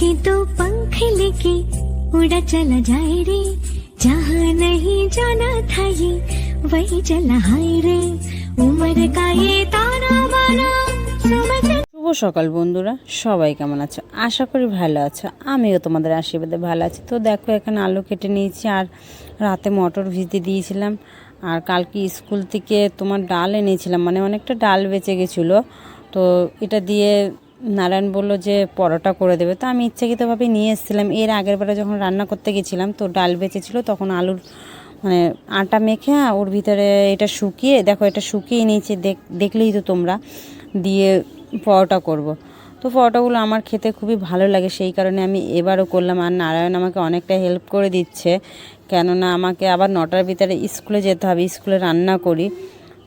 के दो पंख लेके उड़ा चला जाए रे, जहाँ नहीं जाना था ये वही चला हाय रे, उम्र का ये ताना बाना समझ। শুভ সকাল বন্ধুরা, সবাই কেমন আছো? আশা করি ভালো আছো। আমিও তোমাদের আশীর্বাদে ভালো আছি। তো দেখো এখানে আলু কেটে নিয়েছি, আর রাতে মটর ভিজিয়ে দিয়েছিলাম। আর কালকে স্কুল থেকে তোমার ডাল এনেছিলাম, মানে অনেকটা ডাল বেঁচে গেছিলো। তো এটা দিয়ে নারায়ণ বললো যে পরোটা করে দেবে। তো আমি ইচ্ছাকৃতভাবে নিয়ে এসেছিলাম। এর আগের বারে যখন রান্না করতে গেছিলাম তো ডাল বেঁচেছিলো, তখন আলুর মানে আটা মেখে ওর ভিতরে এটা শুকিয়ে, দেখো এটা শুকিয়ে নিয়েছি, দেখলেই তো তোমরা, দিয়ে পরোটা করব। তো পরোটাগুলো আমার খেতে খুবই ভালো লাগে, সেই কারণে আমি এবারও করলাম। আর নারায়ণ আমাকে অনেকটা হেল্প করে দিচ্ছে, কেননা আমাকে আবার 9টার ভিতরে স্কুলে যেতে হবে, স্কুলে রান্না করি।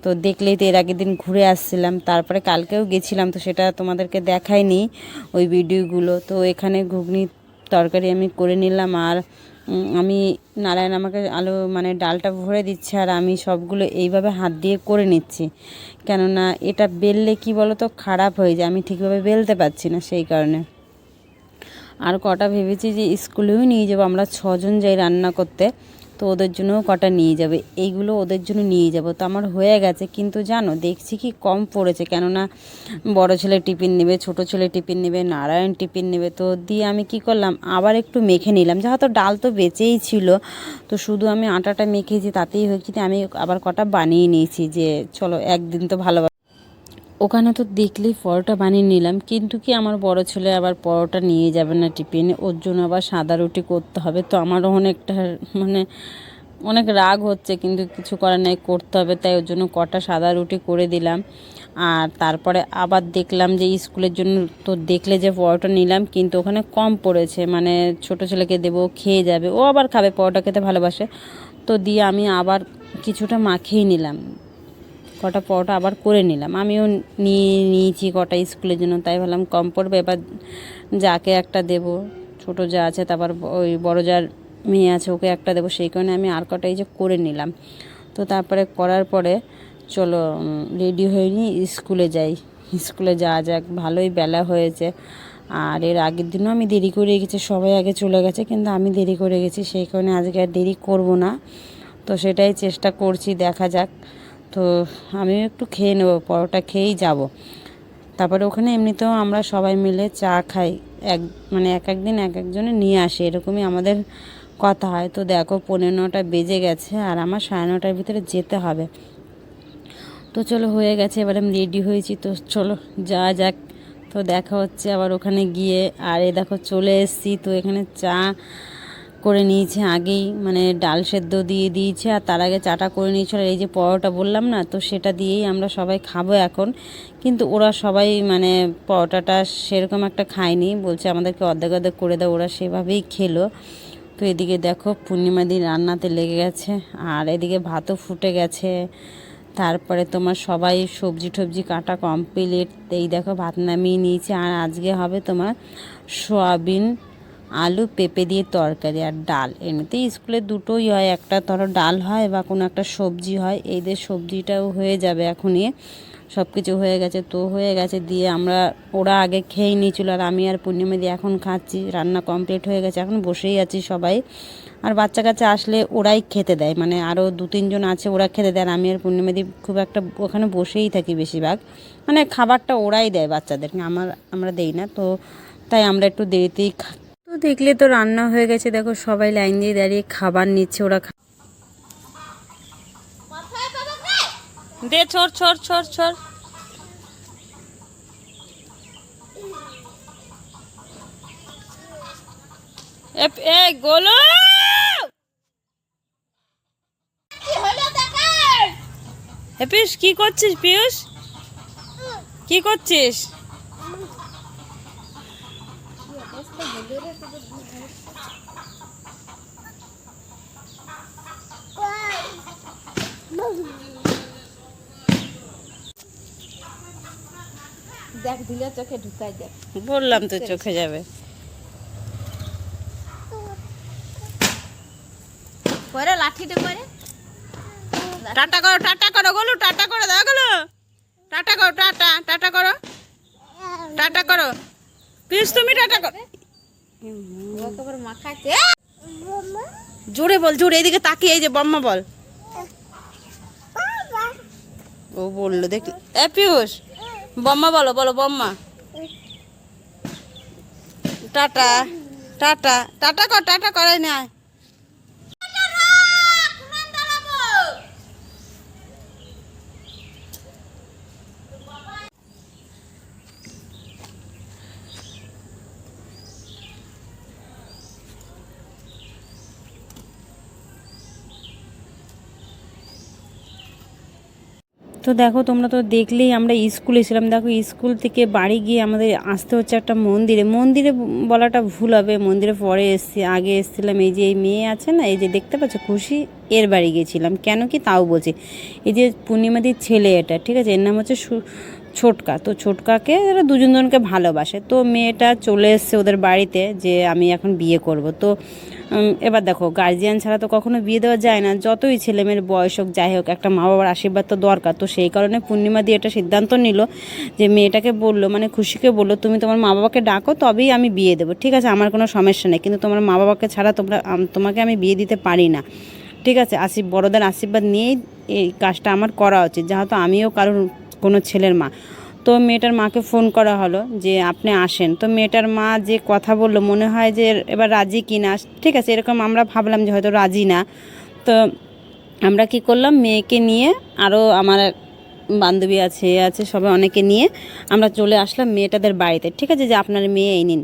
তো দেখলেই তো, এর আগের দিন ঘুরে আসছিলাম, তারপরে কালকেও গেছিলাম, তো সেটা তোমাদেরকে দেখাইনি ওই ভিডিওগুলো। তো এখানে ঘুগনি তরকারি আমি করে নিলাম, আর আমি নারায়ণ আমাকে আলু মানে ডালটা ভরে দিচ্ছে, আর আমি সবগুলো এইভাবে হাত দিয়ে করে নিচ্ছি, কেননা এটা বেললে কি বলো তো খারাপ হয়ে যায়, আমি ঠিকভাবে বেলতে পারছি না, সেই কারণে। আর কটা ভেবেছি যে স্কুলেও নিয়ে যাবো, আমরা 6 জন যাই রান্না করতে, তো ওদের জন্যও কটা নিয়ে যাবে, এইগুলো ওদের জন্য নিয়ে যাব। তো আমার হয়ে গেছে, কিন্তু জানো দেখছি কি কম পড়েছে, কেননা বড় ছেলে টিফিন নেবে, ছোট ছেলে টিফিন নেবে, নারায়ণ টিফিন নেবে। তো দিয়ে আমি কি করলাম, আবার একটু মেখে নিলাম, যেহেতু ডাল তো বেঁচেই ছিল, তো শুধু আমি আটাটা মেখেছি, তাতেই হয়েছে। আমি আবার কটা বানিয়ে নিয়েছি, যে চলো একদিন তো ভালো। ওখানে তো দেখলেই পরোটা বানিয়ে নিলাম, কিন্তু কি আমার বড় ছেলে আবার পরোটা নিয়ে যাবে না টিফিনে, ওর জন্য আবার সাদা রুটি করতে হবে। তো আমারও অনেকটা মানে অনেক রাগ হচ্ছে, কিন্তু কিছু করার নেই, করতে হবে। তাই ওর জন্য কটা সাদা রুটি করে দিলাম। আর তারপরে আবার দেখলাম যে স্কুলের জন্য, তো দেখলে যে পরোটা নিলাম, কিন্তু ওখানে কম পড়েছে, মানে ছোট ছেলেকে দেবো, খেয়ে যাবে, ও আবার খাবে, পরোটা খেতে ভালোবাসে। তো দিয়ে আমি আবার কিছুটা মাখিয়ে নিলাম, কটা পরোটা আবার করে নিলাম। আমিও নিয়েছি কটা স্কুলের জন্য, তাই ভাবলাম কম পড়বে, এবার যাকে একটা দেব, ছোটো যা আছে, তারপর ওই বড় যার মেয়ে আছে ওকে একটা দেবো, সেই কারণে আমি আর কটা এই যে করে নিলাম। তো তারপরে করার পরে চলো রেডি হয়ে নিই, স্কুলে যাই। স্কুলে যাওয়া যাক, ভালোই বেলা হয়েছে। আর এর আগের দিনও আমি দেরি করে গেছি, সবাই আগে চলে গেছে, কিন্তু আমি দেরি করে গেছি, সেই কারণে আজকে আর দেরি করব না। তো সেটাই চেষ্টা করছি, দেখা যাক। তো আমিও একটু খেয়ে নেবো, পরোটা খেয়েই যাব। তারপরে ওখানে এমনিতেও আমরা সবাই মিলে চা খাই, মানে এক একদিন এক একজনে নিয়ে আসি, এরকমই আমাদের কথা হয়। তো দেখো 9:15 বেজে গেছে, আর আমার 9:30 ভিতরে যেতে হবে। তো চলো হয়ে গেছে, এবার আমি রেডি হয়েছি, তো চলো যাওয়া যাক। তো দেখা হচ্ছে আবার ওখানে গিয়ে। আর এই দেখো চলে এসেছি, তো এখানে চা করে নিয়েছে আগেই, মানে ডাল সেদ্ধ দিয়ে দিয়েছে, আর তার আগে চাটা করে নিয়েছিল। এই যে পরোটা বললাম না, তো সেটা দিয়েই আমরা সবাই খাবো এখন। কিন্তু ওরা সবাই মানে পরোটাটা সেরকম একটা খায়নি, বলছে আমাদেরকে অর্ধেক অর্ধেক করে দাও, ওরা সেভাবেই খেলো। তো এদিকে দেখো পূর্ণিমাদি রান্নাতে লেগে গেছে, আর এদিকে ভাতও ফুটে গেছে। তারপরে তোমার সবাই সবজি টবজি কাটা কমপ্লিট, এই দেখো ভাত নামিয়ে নিয়েছে। আর আজকে হবে তোমার সয়াবিন আলু পেঁপে দিয়ে তরকারি আর ডাল। এমনিতেই স্কুলে দুটোই হয়, একটা ধরো ডাল হয় বা কোনো একটা সবজি হয়, এইদের সবজিটাও হয়ে যাবে এখনই, সব কিছু হয়ে গেছে। তো হয়ে গেছে, দিয়ে ওরা আগে খেয়ে নিয়েছিল, আর আমি আর পূর্ণিমা দিয়ে এখন খাচ্ছি। রান্না কমপ্লিট হয়ে গেছে, এখন বসেই আছি সবাই। আর বাচ্চা কাচ্চা আসলে ওরাই খেতে দেয়, মানে আরও 2-3 জন আছে, ওরা খেতে দেয়। আর আমি আর পূর্ণিমা দি খুব একটা ওখানে বসেই থাকি বেশিরভাগ, মানে খাবারটা ওরাই দেয় বাচ্চাদেরকে, আমরা দেই না। তো তাই আমরা একটু দেরিতেই তো দেখলে তো রান্না হয়ে গেছে, দেখো সবাই লাইন দিয়ে দাঁড়িয়ে খাবার নিচ্ছে, ওরা দে ছোড় ছোড় ছোড় ছোড়। এ গোলো পিয়ুষ, কি করছিস? পিয়ুষ কি করছিস? দেখ দিলে চোখে ঢুকাই দেখ, বললাম তো চোখে যাবে। করে লাঠিটা করে টাটা করো, টাটা করো গোলু, টাটা করো, দাও গোলু, টাটা করো, টাটা টাটা করো, টাটা করো। পিস তুমি টাটা করো। একেবারে মাখাচ্ছে। জোরে বল, জোরে, এইদিকে তাকিয়ে, এই যে বম্মা বল। ও বললো দেখি, এ পিউষ বম্মা বলো, বলো বম্মা। টাটা টাটা টাটা কর, টাটা করাই না। তো দেখো, তোমরা তো দেখলেই আমরা স্কুলে ছিলাম। দেখো স্কুল থেকে বাড়ি গিয়ে আমাদের আসতে হচ্ছে একটা মন্দিরে। মন্দিরে বলাটা ভুল হবে, মন্দিরে পরে এসছি, আগে এসেছিলাম এই যে এই মেয়ে আছে না, এই যে দেখতে পাচ্ছ খুশি, এর বাড়ি গিয়েছিলাম। কেন কি তাও বলছি, এই যে পূর্ণিমাদির ছেলে এটা, ঠিক আছে, এর নাম হচ্ছে ছোটকা। তো ছোটকাকে এরা দুজনকে ভালোবাসে। তো মেয়েটা চলে এসছে ওদের বাড়িতে যে আমি এখন বিয়ে করব। তো এবার দেখো, গার্জিয়ান ছাড়া তো কখনো বিয়ে দেওয়া যায় না, যতই ছেলেমেয়ের বয়স হোক যাই হোক, একটা মা বাবার আশীর্বাদ তো দরকার। তো সেই কারণে পূর্ণিমা দিয়ে একটা সিদ্ধান্ত নিল যে মেয়েটাকে বললো, মানে খুশিকে বললো, তুমি তোমার মা বাবাকে ডাকো, তবেই আমি বিয়ে দেবো, ঠিক আছে, আমার কোনো সমস্যা নেই, কিন্তু তোমার মা বাবাকে ছাড়া তোমাকে আমি বিয়ে দিতে পারি না, ঠিক আছে। বড়দের আশীর্বাদ নিয়েই এই কাজটা আমার করা উচিত, যেহেতু আমিও কারোর কোনো ছেলের মা। তো মেয়েটার মাকে ফোন করা হলো যে আপনি আসেন। তো মেয়েটার মা যে কথা বললো, মনে হয় যে এবার রাজি কি না, ঠিক আছে, এরকম আমরা ভাবলাম যে হয়তো রাজি না। তো আমরা কি করলাম, মেয়েকে নিয়ে, আরও আমার বান্ধবী আছে সবাই অনেকে নিয়ে আমরা চলে আসলাম মেয়েটাদের বাড়িতে, ঠিক আছে, যে আপনার মেয়ে এই নিন,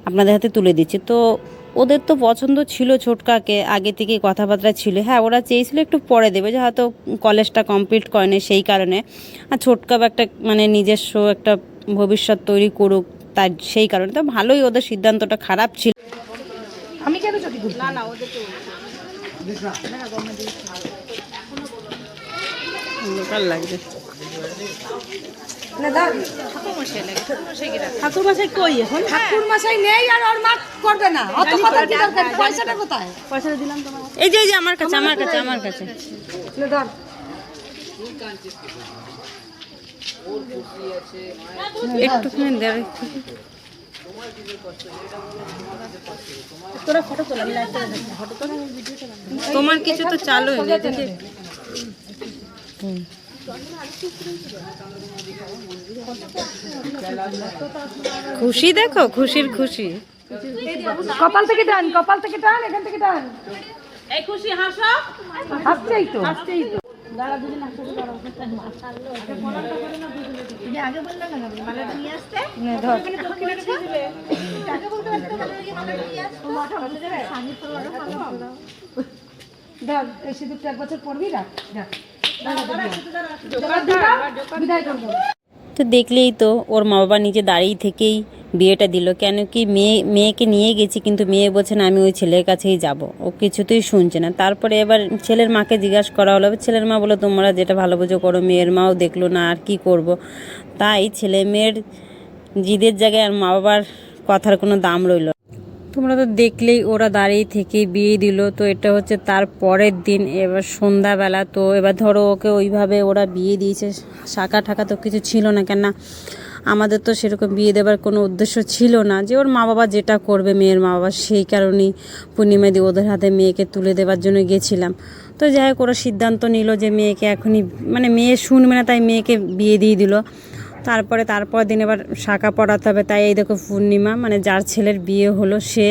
আপনাদের হাতে তুলে দিচ্ছি। তো ওদের তো পছন্দ ছিল ছোটকাকে, আগে থেকে কথাবার্তা ছিল, হ্যাঁ ওরা চেয়েছিল একটু পরে দেবে, যে হয়তো কলেজটা কমপ্লিট করেনি সেই কারণে, আর ছোটকাও একটা মানে নিজস্ব একটা ভবিষ্যৎ তৈরি করুক, তাই সেই কারণে। তো ভালোই, ওদের সিদ্ধান্তটা খারাপ ছিল। আমি কেন চটি না না ওদের তো ভালো লাগছে ঠাকুর মশাই কই এখন? ঠাকুর মশাই নেই আর ওর মা করবে না, অত কথা কি দরকার? পয়সাটা কোথায়? পয়সাটা দিলাম তোমার। এই যে আমার কাছে ধর একটুখানি দেখ, তোরা ফটো তোলা, আমি লাইভ ফটো তোলা, তোমার কিছু তো চালু হয়ে গেছে। খুশি দেখো, খুশির খুশি। কপাল থেকে টান, কপাল থেকে টান, এখান থেকে টান। এই খুশি হাসো। হাসছেই তো। দাঁড়া দুজন একসাথে দাঁড়াও। তুমি আগে বললে না মালাটা নিয়ে আসতে? নে ধর। আগে বলতে পারতে মালাটা নিয়ে আসো। মাথা বলতে যাবে? সামনে তো আরো ভালো হবে। ধর, এই সিঁদুরটা এক বছর পরবি, রাখ রাখ। বিদায় করবো। তো দেখলেই তো, ওর মা বাবা নিজে দাঁড়িয়ে থেকেই বিয়েটা দিল। কেন কি মেয়েকে নিয়ে গেছি, কিন্তু মেয়ে বলছে না আমি ওই ছেলের কাছেই যাব, ও কিছুতেই শুনছে না। তারপরে এবার ছেলের মাকে জিজ্ঞাসা করা হলো, ছেলের মা বললো তোমরা যেটা ভালো বুঝো করো। মেয়ের মাও দেখলো না, আর কি করব। তাই ছেলে মেয়ের জিদের জায়গায় আর মা বাবার কথার কোনো দাম রইল। তোমরা তো দেখলেই ওরা দাঁড়িয়ে থেকে বিয়ে দিল। তো এটা হচ্ছে তার পরের দিন, এবার সন্ধ্যাবেলা। তো এবার ধরো ওকে ওইভাবে ওরা বিয়ে দিয়েছে, শাঁখা ঠাকা তো কিছু ছিল না, কেন আমাদের তো সেরকম বিয়ে দেওয়ার কোনো উদ্দেশ্য ছিল না, যে ওর মা বাবা যেটা করবে মেয়ের মা বাবা, সেই কারণেই পূর্ণিমা দিয়ে ওদের হাতে মেয়েকে তুলে দেওয়ার জন্য গেছিলাম। তো যাই হোক, ওরা সিদ্ধান্ত নিল যে মেয়েকে এখনই, মানে মেয়ে শুনবে না, তাই মেয়েকে বিয়ে দিয়ে দিল। তারপর দিন এবার শাঁখা পড়াতে হবে। তাই এই দেখো পূর্ণিমা, মানে যার ছেলের বিয়ে হলো, সে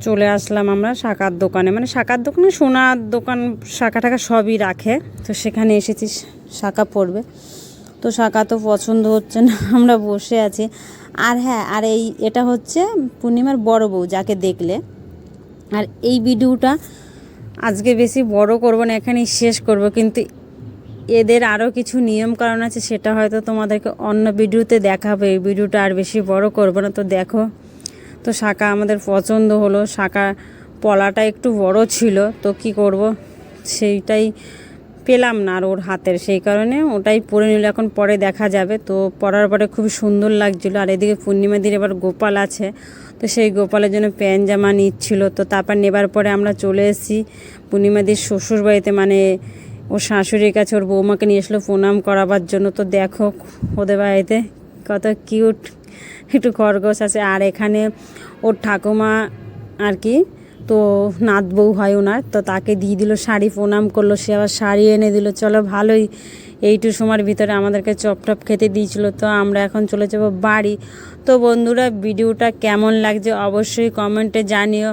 চলে আসলাম আমরা শাঁখার দোকানে, মানে শাঁখার দোকানে, সোনার দোকান, শাঁখা টাকা সবই রাখে। তো সেখানে এসেছি শাঁখা পড়বে। তো শাঁখা তো পছন্দ হচ্ছে না, আমরা বসে আছি। আর হ্যাঁ, আর এটা হচ্ছে পূর্ণিমার বড় বউ, যাকে দেখলে। আর এই ভিডিওটা আজকে বেশি বড় করব না, এখানেই শেষ করব। কিন্তু এদের আরও কিছু নিয়ম কারণ আছে, সেটা হয়তো তোমাদেরকে অন্য ভিডিওতে দেখাবো। এই ভিডিওটা আর বেশি বড় করব না। তো দেখো, তো শাঁখা আমাদের পছন্দ হলো। শাঁখা পলাটা একটু বড় ছিল, তো কি করব, সেইটাই পেলাম না আর ওর হাতের, সেই কারণে ওটাই পরে নিল। এখন পরে দেখা যাবে। তো পরার পরে খুবই সুন্দর লাগছিলো। আর এদিকে পূর্ণিমাদির এবার গোপাল আছে, তো সেই গোপালের জন্য প্যান্ট জামা নিচ্ছিল। তো তারপর নেবার পরে আমরা চলে এসেছি পূর্ণিমাদির শ্বশুর বাড়িতে, মানে ওর শাশুড়ির কাছে। ওর বৌমাকে নিয়ে আসলো প্রণাম করাবার জন্য। তো দেখো ওদের বাড়িতে কত কিউট একটু খরগোশ আছে। আর এখানে ওর ঠাকুমা আর কি, তো নাত বউ হয় ওনার, তো তাকে দিয়ে দিল শাড়ি, প্রণাম করলো, সে আবার শাড়ি এনে দিল। চলো ভালোই, এইটু সময়ের ভিতরে আমাদেরকে চপ টপ খেতে দিয়েছিল। তো আমরা এখন চলে যাব বাড়ি। তো বন্ধুরা, ভিডিওটা কেমন লাগছে অবশ্যই কমেন্টে জানিও,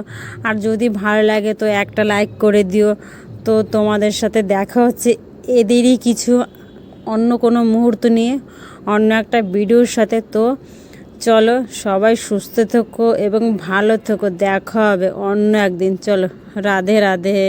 আর যদি ভালো লাগে তো একটা লাইক করে দিও। তো তোমাদের সাথে দেখা হচ্ছে এদেরই কিছু অন্য কোনো মুহূর্ত নিয়ে, অন্য একটা ভিডিওর সাথে। তো চলো সবাই সুস্থ থেকো এবং ভালো থেকো, দেখা হবে অন্য একদিন। চলো, রাধে রাধে।